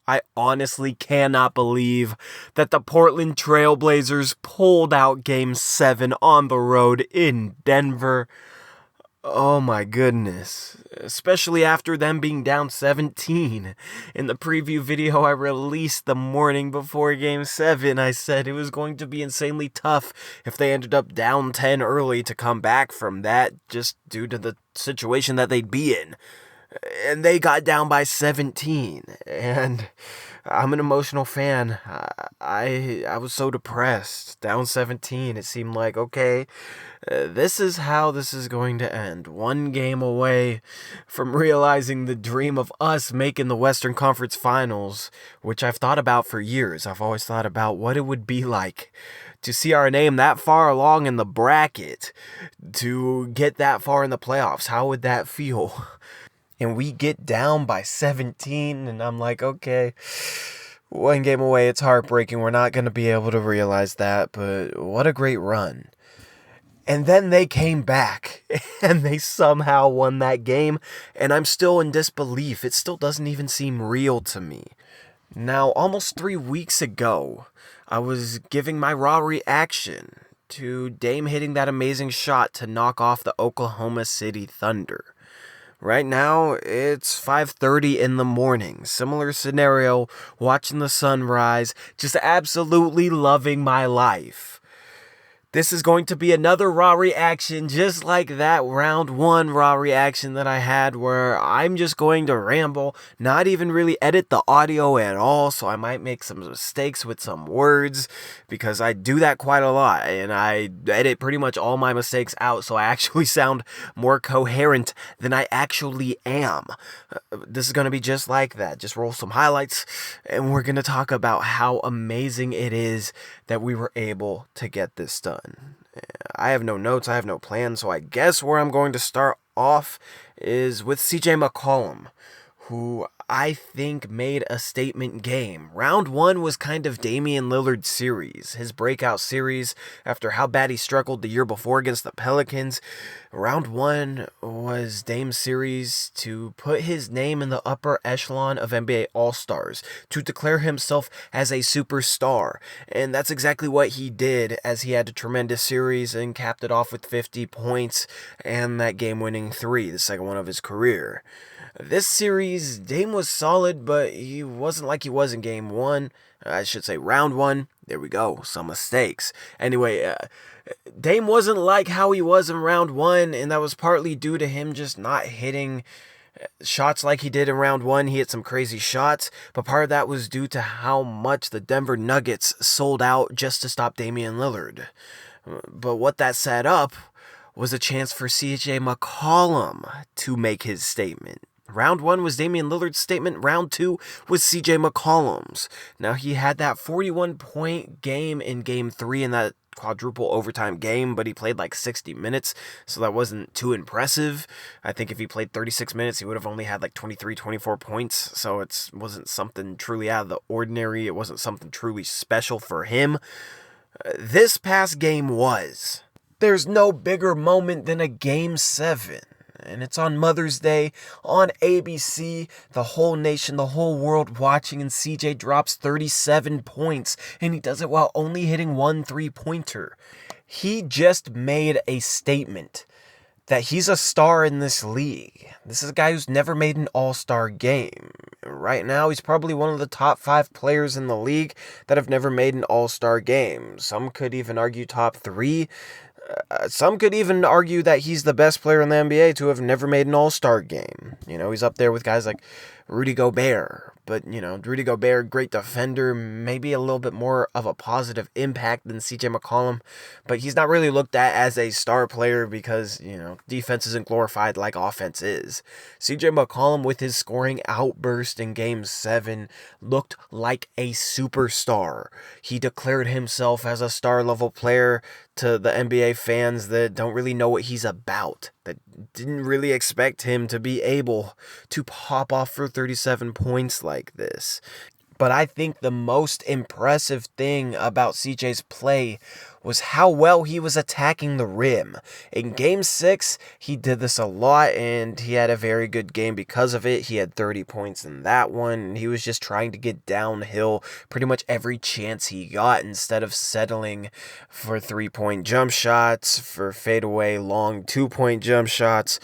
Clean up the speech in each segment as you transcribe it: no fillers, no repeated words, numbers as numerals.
I honestly cannot believe that the Portland Trail Blazers pulled out Game 7 on the road in Denver. Oh my goodness. Especially after them being down 17. In the preview video I released the morning before Game 7, I said it was going to be insanely tough if they ended up down 10 early to come back from that, just due to the situation that they'd be in. And they got down by 17, and I'm an emotional fan. I was so depressed. Down 17, it seemed like, okay, this is how this is going to end. One game away from realizing the dream of us making the Western Conference Finals, which I've thought about for years. I've always thought about what it would be like to see our name that far along in the bracket, to get that far in the playoffs. How would that feel? And we get down by 17, and I'm like, okay, one game away, it's heartbreaking. We're not going to be able to realize that, but what a great run. And then they came back, and they somehow won that game, and I'm still in disbelief. It still doesn't even seem real to me. Now, almost 3 weeks ago, I was giving my raw reaction to Dame hitting that amazing shot to knock off the Oklahoma City Thunder. Right now, it's 5:30 in the morning. Similar scenario, watching the sunrise, just absolutely loving my life. This is going to be another raw reaction, just like that round 1 raw reaction that I had, where I'm just going to ramble, not even really edit the audio at all, so I might make some mistakes with some words, because I do that quite a lot, and I edit pretty much all my mistakes out, so I actually sound more coherent than I actually am. This is going to be just like that. Just roll some highlights, and we're going to talk about how amazing it is that we were able to get this done. I have no notes, I have no plan, so I guess where I'm going to start off is with CJ McCollum, who I think made a statement game. Round 1 was kind of Damian Lillard's series, his breakout series after how bad he struggled the year before against the Pelicans. Round 1 was Dame's series to put his name in the upper echelon of NBA All-Stars, to declare himself as a superstar, and that's exactly what he did, as he had a tremendous series and capped it off with 50 points and that game-winning 3, the second one of his career. This series, Dame was solid, but he wasn't like he was in Game 1. I should say Round 1. There we go, some mistakes. Anyway, Dame wasn't like how he was in Round 1, and that was partly due to him just not hitting shots like he did in Round 1. He hit some crazy shots, but part of that was due to how much the Denver Nuggets sold out just to stop Damian Lillard. But what that set up was a chance for CJ McCollum to make his statement. Round 1 was Damian Lillard's statement. Round 2 was CJ McCollum's. Now, he had that 41-point game in Game 3 in that quadruple overtime game, but he played like 60 minutes, so that wasn't too impressive. I think if he played 36 minutes, he would have only had like 23, 24 points, so it wasn't something truly out of the ordinary. It wasn't something truly special for him. This past game was. There's no bigger moment than a Game 7. And it's on Mother's Day, on ABC, the whole nation, the whole world watching, and CJ drops 37 points, and he does it while only hitting 1 3-pointer. He just made a statement that he's a star in this league. This is a guy who's never made an all-star game. Right now, he's probably one of the top 5 players in the league that have never made an all-star game. Some could even argue top 3. Some could even argue that he's the best player in the NBA to have never made an all-star game. You know, he's up there with guys like Rudy Gobert. But, you know, Rudy Gobert, great defender, maybe a little bit more of a positive impact than CJ McCollum. But he's not really looked at as a star player because, you know, defense isn't glorified like offense is. CJ McCollum, with his scoring outburst in Game 7, looked like a superstar. He declared himself as a star-level player to the NBA fans that don't really know what he's about, that didn't really expect him to be able to pop off for 37 points like this. But I think the most impressive thing about CJ's play was how well he was attacking the rim. In Game 6, he did this a lot, and he had a very good game because of it. He had 30 points in that one, and he was just trying to get downhill pretty much every chance he got instead of settling for three-point jump shots, for fadeaway long two-point jump shots.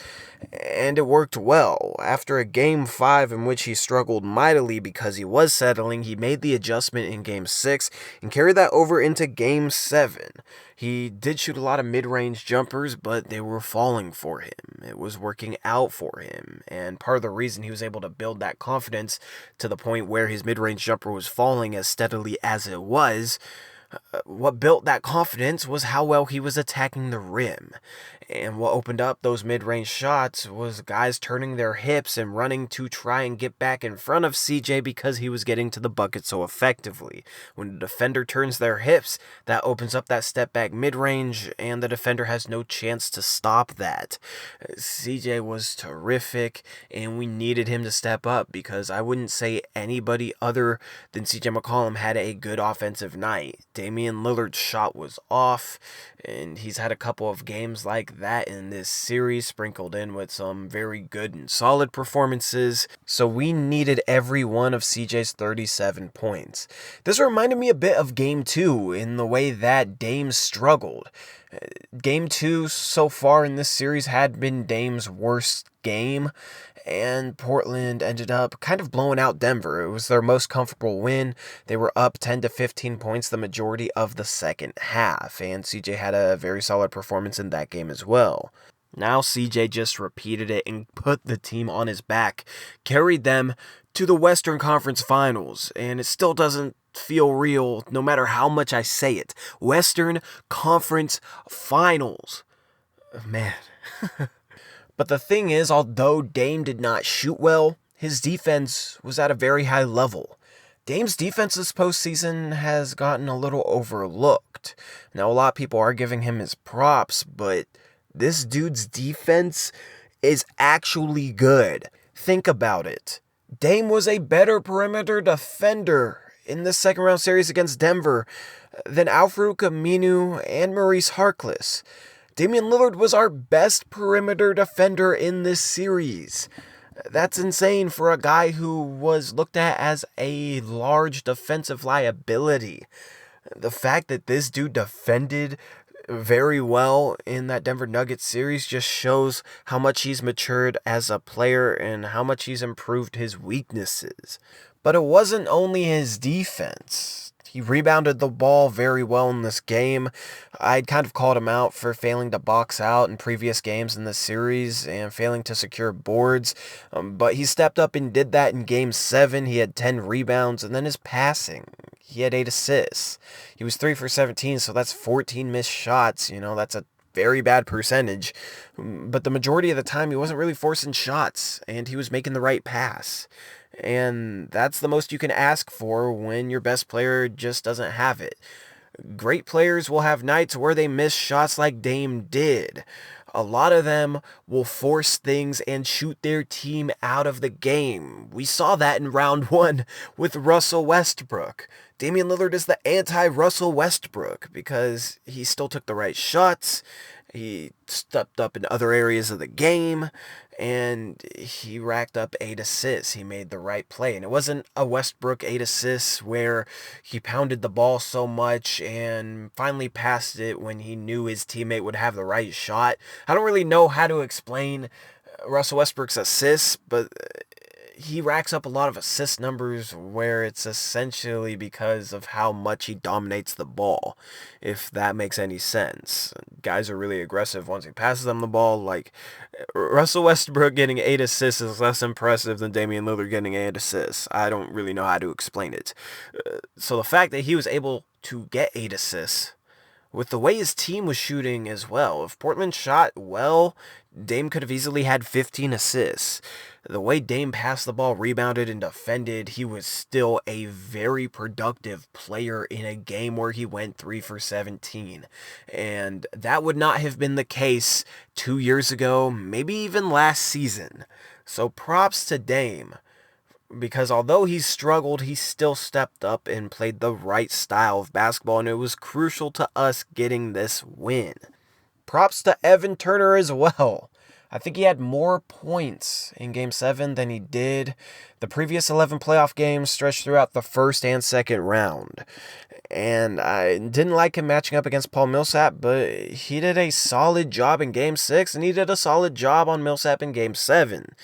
And it worked well. After a Game 5 in which he struggled mightily because he was settling, he made the adjustment in Game 6 and carried that over into Game 7. He did shoot a lot of mid-range jumpers, but they were falling for him. It was working out for him, and part of the reason he was able to build that confidence to the point where his mid-range jumper was falling as steadily as it was, what built that confidence was how well he was attacking the rim. And what opened up those mid-range shots was guys turning their hips and running to try and get back in front of CJ because he was getting to the bucket so effectively. When the defender turns their hips, that opens up that step back mid-range, and the defender has no chance to stop that. CJ was terrific, and we needed him to step up because I wouldn't say anybody other than CJ McCollum had a good offensive night. Damian Lillard's shot was off, and he's had a couple of games like that in this series, sprinkled in with some very good and solid performances. So we needed every one of CJ's 37 points. This reminded me a bit of Game 2 in the way that Dame struggled. Game 2 so far in this series had been Dame's worst game, and Portland ended up kind of blowing out Denver. It was their most comfortable win. They were up 10 to 15 points the majority of the second half, and CJ had a very solid performance in that game as well. Now CJ just repeated it and put the team on his back, carried them to the Western Conference Finals, and it still doesn't feel real no matter how much I say it. Western Conference Finals. Man. But the thing is, although Dame did not shoot well, his defense was at a very high level. Dame's defense this postseason has gotten a little overlooked. Now, a lot of people are giving him his props, but this dude's defense is actually good. Think about it. Dame was a better perimeter defender in the second round series against Denver than Al-Farouq Aminu and Maurice Harkless. Damian Lillard was our best perimeter defender in this series. That's insane for a guy who was looked at as a large defensive liability. The fact that this dude defended very well in that Denver Nuggets series just shows how much he's matured as a player and how much he's improved his weaknesses. But it wasn't only his defense. He rebounded the ball very well in this game. I'd kind of called him out for failing to box out in previous games in this series and failing to secure boards. But he stepped up and did that in Game 7. He had 10 rebounds, and then his passing. He had 8 assists. He was 3 for 17, so that's 14 missed shots. That's a very bad percentage. But the majority of the time, he wasn't really forcing shots, and he was making the right pass. And that's the most you can ask for when your best player just doesn't have it. Great players will have nights where they miss shots like Dame did. A lot of them will force things and shoot their team out of the game. We saw that in round 1 with Russell Westbrook. Damian Lillard is the anti-Russell Westbrook because he still took the right shots. He stepped up in other areas of the game, and he racked up 8 assists. He made the right play. And it wasn't a Westbrook 8 assists where he pounded the ball so much and finally passed it when he knew his teammate would have the right shot. I don't really know how to explain Russell Westbrook's assists, but he racks up a lot of assist numbers where it's essentially because of how much he dominates the ball, if that makes any sense. Guys are really aggressive once he passes them the ball. Like, Russell Westbrook getting 8 assists is less impressive than Damian Lillard getting 8 assists. I don't really know how to explain it. So the fact that he was able to get 8 assists with the way his team was shooting as well, if Portland shot well, Dame could have easily had 15 assists. The way Dame passed the ball, rebounded, and defended, he was still a very productive player in a game where he went 3 for 17. And that would not have been the case 2 years ago, maybe even last season. So props to Dame because although he struggled, he still stepped up and played the right style of basketball, and it was crucial to us getting this win. Props to Evan Turner as well. I think he had more points in Game 7 than he did the previous 11 playoff games stretched throughout the first and second round. And I didn't like him matching up against Paul Millsap, but he did a solid job in Game 6, and he did a solid job on Millsap in Game 7.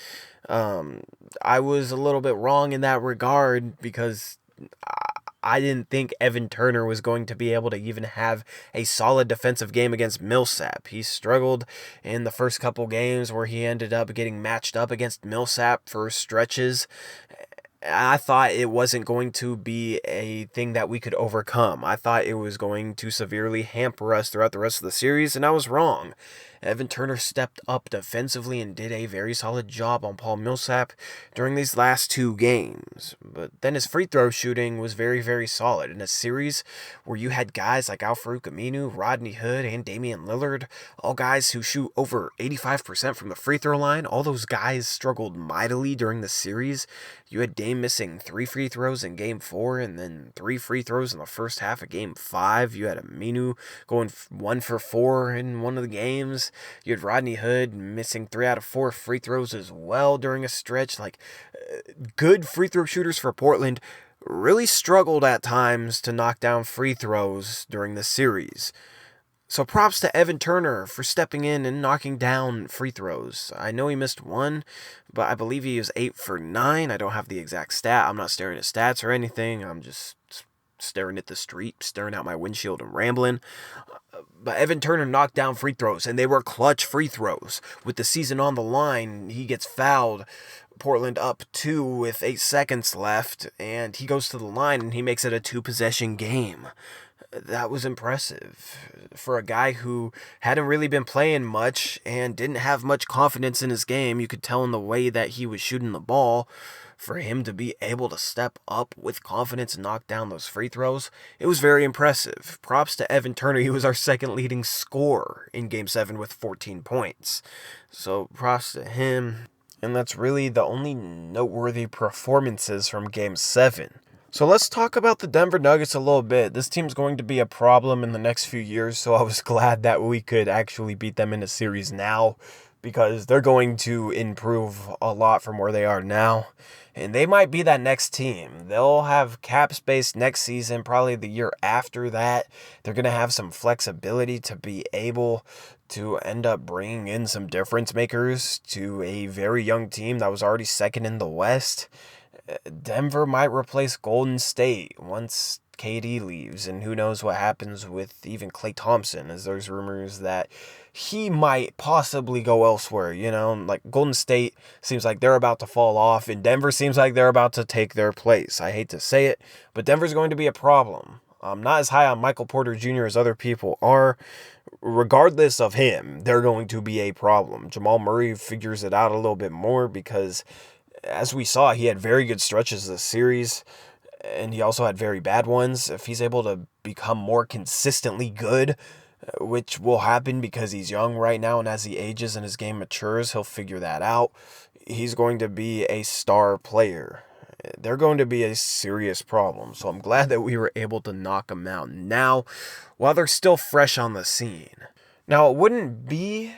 I was a little bit wrong in that regard because I didn't think Evan Turner was going to be able to even have a solid defensive game against Millsap. He struggled in the first couple games where he ended up getting matched up against Millsap for stretches. I thought it wasn't going to be a thing that we could overcome. I thought it was going to severely hamper us throughout the rest of the series, and I was wrong. Evan Turner stepped up defensively and did a very solid job on Paul Millsap during these last two games. But then his free throw shooting was very, very solid. In a series where you had guys like Al-Farouq Aminu, Rodney Hood, and Damian Lillard, all guys who shoot over 85% from the free throw line, all those guys struggled mightily during the series. You had Dame missing 3 free throws in Game 4 and then 3 free throws in the first half of Game 5. You had Aminu going 1 for 4 in one of the games. You had Rodney Hood missing 3 out of 4 free throws as well during a stretch. Good free throw shooters for Portland really struggled at times to knock down free throws during the series. So props to Evan Turner for stepping in and knocking down free throws. I know he missed one, but I believe he was 8 for 9. I don't have the exact stat. I'm not staring at stats or anything. I'm just staring at the street, staring out my windshield and rambling. But Evan Turner knocked down free throws, and they were clutch free throws. With the season on the line, he gets fouled. Portland up 2 with 8 seconds left, and he goes to the line and he makes it a 2-possession game. That was impressive. For a guy who hadn't really been playing much and didn't have much confidence in his game, you could tell in the way that he was shooting the ball. For him to be able to step up with confidence and knock down those free throws, it was very impressive. Props to Evan Turner. He was our second leading scorer in Game 7 with 14 points. So props to him. And that's really the only noteworthy performances from Game 7. So let's talk about the Denver Nuggets a little bit. This team's going to be a problem in the next few years, so I was glad that we could actually beat them in a series now, because they're going to improve a lot from where they are now. And they might be that next team. They'll have cap space next season, probably the year after that. They're going to have some flexibility to be able to end up bringing in some difference makers to a very young team that was already second in the West. Denver might replace Golden State once KD leaves, and who knows what happens with even Klay Thompson, as there's rumors that he might possibly go elsewhere. Like Golden State seems like they're about to fall off, and Denver seems like they're about to take their place. I hate to say it, but Denver's going to be a problem. I'm not as high on Michael Porter Jr. as other people are. Regardless of him, they're going to be a problem. Jamal Murray figures it out a little bit more because, as we saw, he had very good stretches this series, and he also had very bad ones. If he's able to become more consistently good, which will happen because he's young right now, and as he ages and his game matures, he'll figure that out. He's going to be a star player. They're going to be a serious problem, so I'm glad that we were able to knock them out now while they're still fresh on the scene. Now, it wouldn't be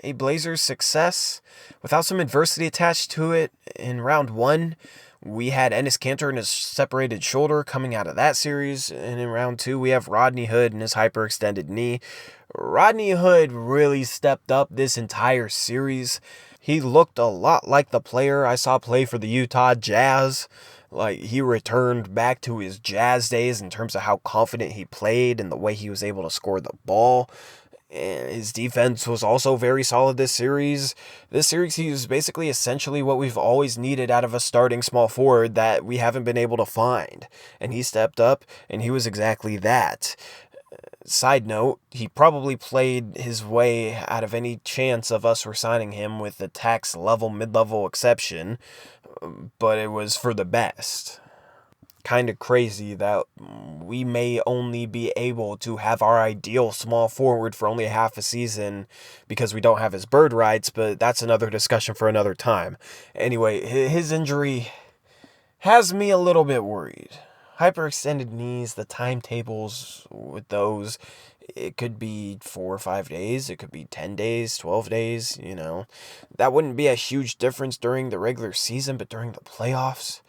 a Blazers success without some adversity attached to it. In round 1, we had Enes Kanter and his separated shoulder coming out of that series, and in round 2 we have Rodney Hood and his hyperextended knee. Rodney Hood really stepped up this entire series. He looked a lot like the player I saw play for the Utah Jazz. Like, he returned back to his Jazz days in terms of how confident he played and the way he was able to score the ball. His defense was also very solid this series. This series, he was basically essentially what we've always needed out of a starting small forward that we haven't been able to find. And he stepped up, and he was exactly that. Side note, he probably played his way out of any chance of us resigning him with the tax level, mid-level exception, but it was for the best. Kind of crazy that we may only be able to have our ideal small forward for only half a season because we don't have his bird rights, but that's another discussion for another time. Anyway, his injury, has me a little bit worried. Hyperextended knees, the timetables with those, it could be 4 or 5 days, it could be 10 days, 12 days, That wouldn't be a huge difference during the regular season, but during the playoffs,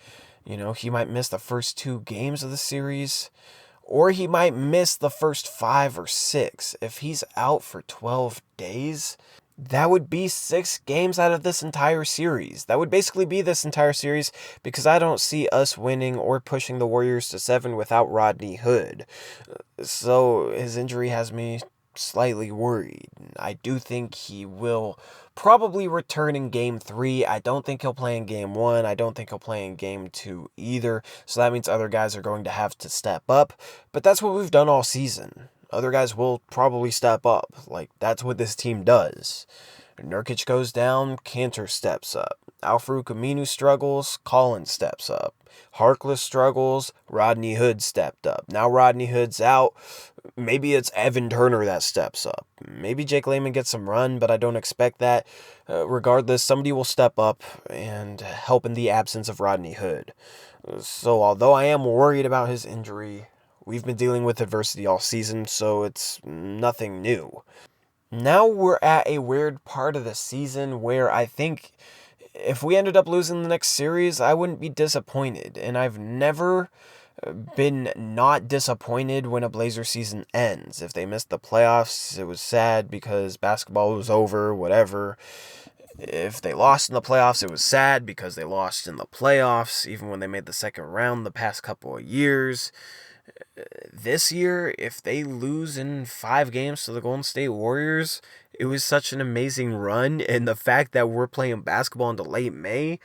he might miss the first 2 games of the series, or he might miss the first 5 or 6. If he's out for 12 days, that would be 6 games out of this entire series. That would basically be this entire series, because I don't see us winning or pushing the Warriors to 7 without Rodney Hood. So his injury has me slightly worried. I do think he will probably return in Game 3. I don't think he'll play in Game 1. I don't think he'll play in Game 2 either. So that means other guys are going to have to step up. But that's what we've done all season. Other guys will probably step up. That's what this team does. Nurkic goes down, Kanter steps up. Al-Farouq Aminu struggles, Collins steps up. Harkless struggles, Rodney Hood stepped up. Now Rodney Hood's out. Maybe it's Evan Turner that steps up. Maybe Jake Layman gets some run, but I don't expect that. Regardless, somebody will step up and help in the absence of Rodney Hood. So although I am worried about his injury, we've been dealing with adversity all season, so it's nothing new. Now we're at a weird part of the season where I think if we ended up losing the next series, I wouldn't be disappointed. And I've never been not disappointed when a Blazer season ends. If they missed the playoffs, it was sad because basketball was over, whatever. If they lost in the playoffs, it was sad because they lost in the playoffs, even when they made the second round the past couple of years. This year, if they lose in 5 games to the Golden State Warriors, it was such an amazing run, and the fact that we're playing basketball into late May,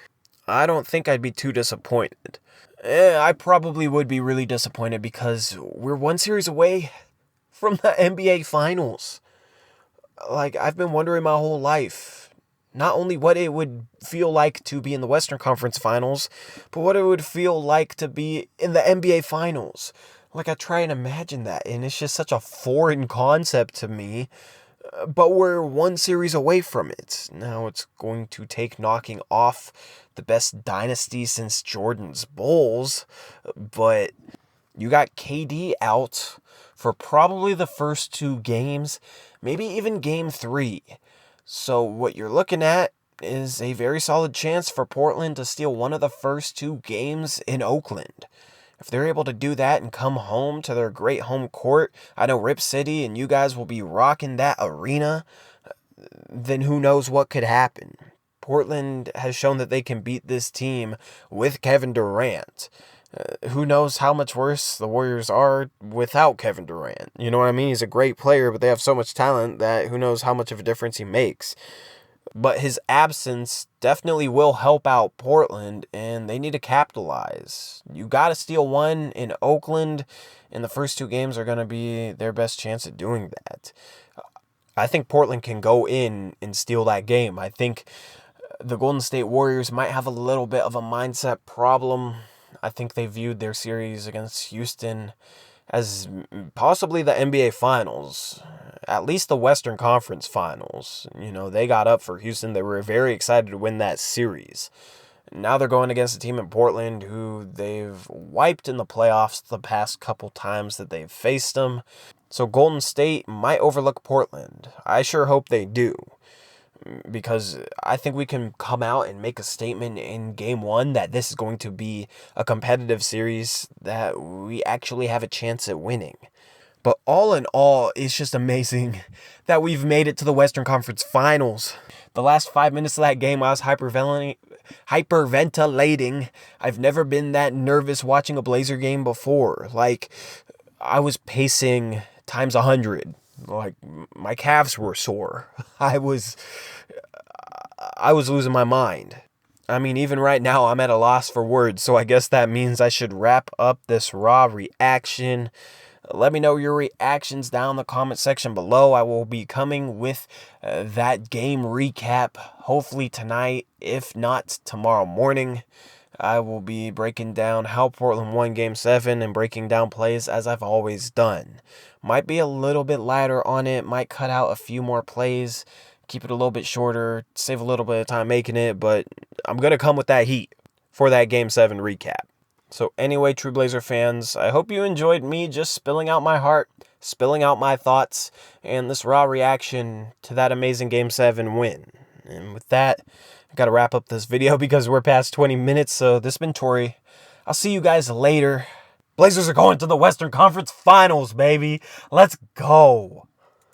I don't think I'd be too disappointed. I probably would be really disappointed because we're 1 series away from the NBA Finals. I've been wondering my whole life, not only what it would feel like to be in the Western Conference Finals, but what it would feel like to be in the NBA Finals. I try and imagine that, and it's just such a foreign concept to me, but we're 1 series away from it. Now it's going to take knocking off the best dynasty since Jordan's Bulls, but you got KD out for probably the first 2 games, maybe even Game 3. So what you're looking at is a very solid chance for Portland to steal one of the first 2 games in Oakland. If they're able to do that and come home to their great home court, I know Rip City and you guys will be rocking that arena, then who knows what could happen. Portland has shown that they can beat this team with Kevin Durant. Who knows how much worse the Warriors are without Kevin Durant. You know what I mean? He's a great player, but they have so much talent that who knows how much of a difference he makes. But his absence definitely will help out Portland, and they need to capitalize. You got to steal 1 in Oakland, and the first 2 games are going to be their best chance at doing that. I think Portland can go in and steal that game. I think the Golden State Warriors might have a little bit of a mindset problem. I think they viewed their series against Houston as possibly the NBA Finals, at least the Western Conference Finals. They got up for Houston. They were very excited to win that series. Now they're going against a team in Portland who they've wiped in the playoffs the past couple times that they've faced them. So Golden State might overlook Portland. I sure hope they do, because I think we can come out and make a statement in Game 1 that this is going to be a competitive series that we actually have a chance at winning. But all in all, it's just amazing that we've made it to the Western Conference Finals. The last 5 minutes of that game, I was hyperventilating. I've never been that nervous watching a Blazer game before. I was pacing times 100. My calves were sore. I was losing my mind. I mean, even right now, I'm at a loss for words, so I guess that means I should wrap up this raw reaction. Let me know your reactions down in the comment section below. I will be coming with that game recap, hopefully tonight, if not tomorrow morning. I will be breaking down how Portland won Game 7 and breaking down plays as I've always done. Might be a little bit lighter on it, might cut out a few more plays, keep it a little bit shorter, save a little bit of time making it, but I'm going to come with that heat for that Game 7 recap. So anyway, True Blazer fans, I hope you enjoyed me just spilling out my heart, spilling out my thoughts, and this raw reaction to that amazing Game 7 win. And with that, I gotta wrap up this video because we're past 20 minutes, so this has been Tori. I'll see you guys later. Blazers are going to the Western Conference Finals, baby. Let's go.